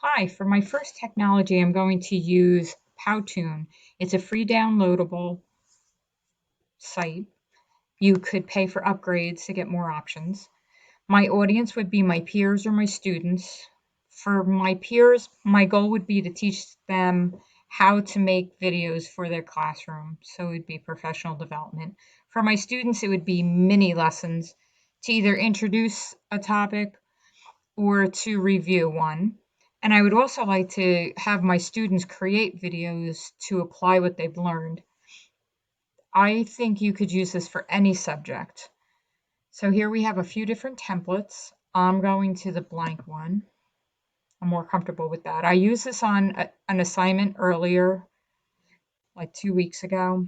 Hi, for my first technology, I'm going to use Powtoon. It's a free downloadable site. You could pay for upgrades to get more options. My audience would be my peers or my students. For my peers, my goal would be to teach them how to make videos for their classroom. So it would be professional development. For my students, it would be mini lessons to either introduce a topic or to review one. And I would also like to have my students create videos to apply what they've learned. I think you could use this for any subject. So here we have a few different templates. I'm going to the blank one. I'm more comfortable with that. I used this on an assignment earlier, like 2 weeks ago.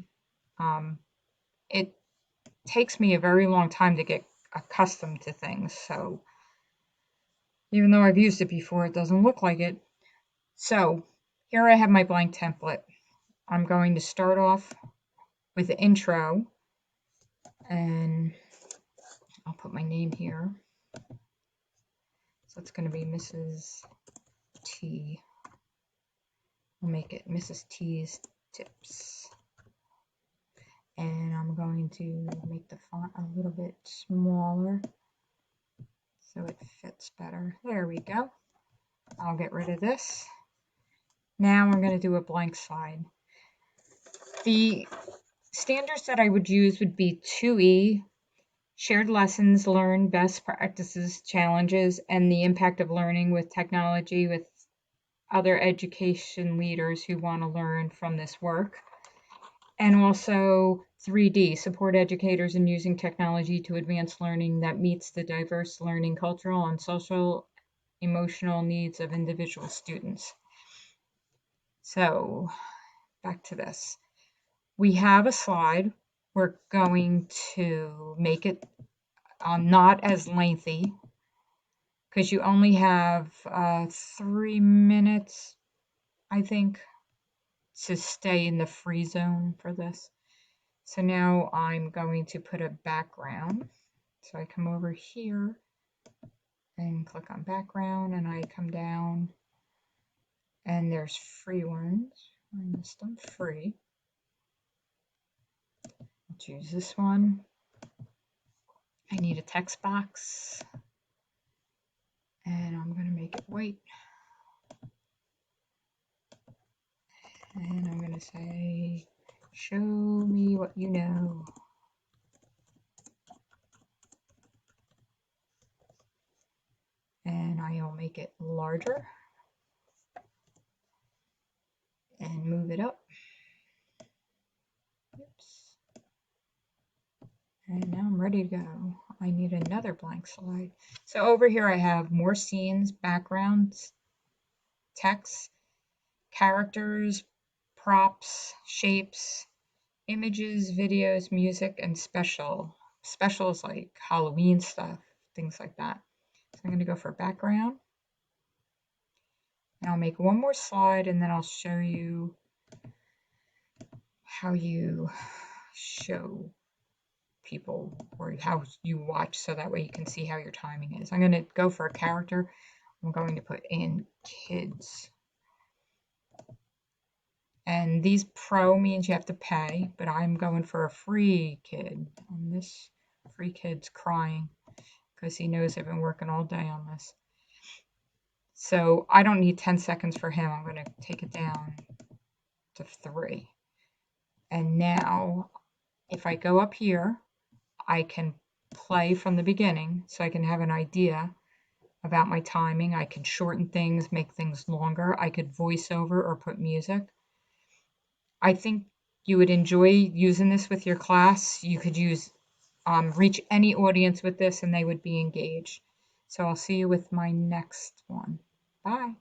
It takes me a very long time to get accustomed to things. So even though I've used it before, it doesn't look like it. So here I have my blank template. I'm going to start off with the intro, and I'll put my name here. So it's going to be Mrs. T. I'll make it Mrs. T's Tips. And I'm going to make the font a little bit smaller so it fits better. There we go. I'll get rid of this. Now I'm going to do a blank slide. The standards that I would use would be 2E, shared lessons learned, best practices, challenges, and the impact of learning with technology with other education leaders who want to learn from this work. And also 3D, support educators in using technology to advance learning that meets the diverse learning, cultural, and social emotional needs of individual students. So back to this. We have a slide. We're going to make it not as lengthy because you only have 3 minutes, I think, to stay in the free zone for this. So now I'm going to put a background. So I come over here and click on background, and I come down, and there's free ones. I missed them, free. I'll choose this one. I need a text box, and I'm going to make it white. And I'm going to say, show me what you know. And I'll make it larger and move it up. Oops. And now I'm ready to go. I need another blank slide. So over here I have more scenes, backgrounds, text, characters, props, shapes, images, videos, music, and specials like Halloween stuff, things like that. So I'm going to go for background. And I'll make one more slide, and then I'll show you how you show people or how you watch, so that way you can see how your timing is. I'm going to go for a character. I'm going to put in kids. And these pro means you have to pay, but I'm going for a free kid. And this free kid's crying because he knows I've been working all day on this. So I don't need 10 seconds for him. I'm going to take it down to 3. And now if I go up here, I can play from the beginning so I can have an idea about my timing. I can shorten things, make things longer. I could voice over or put music. I think you would enjoy using this with your class. You could reach any audience with this and they would be engaged. So I'll see you with my next one. Bye.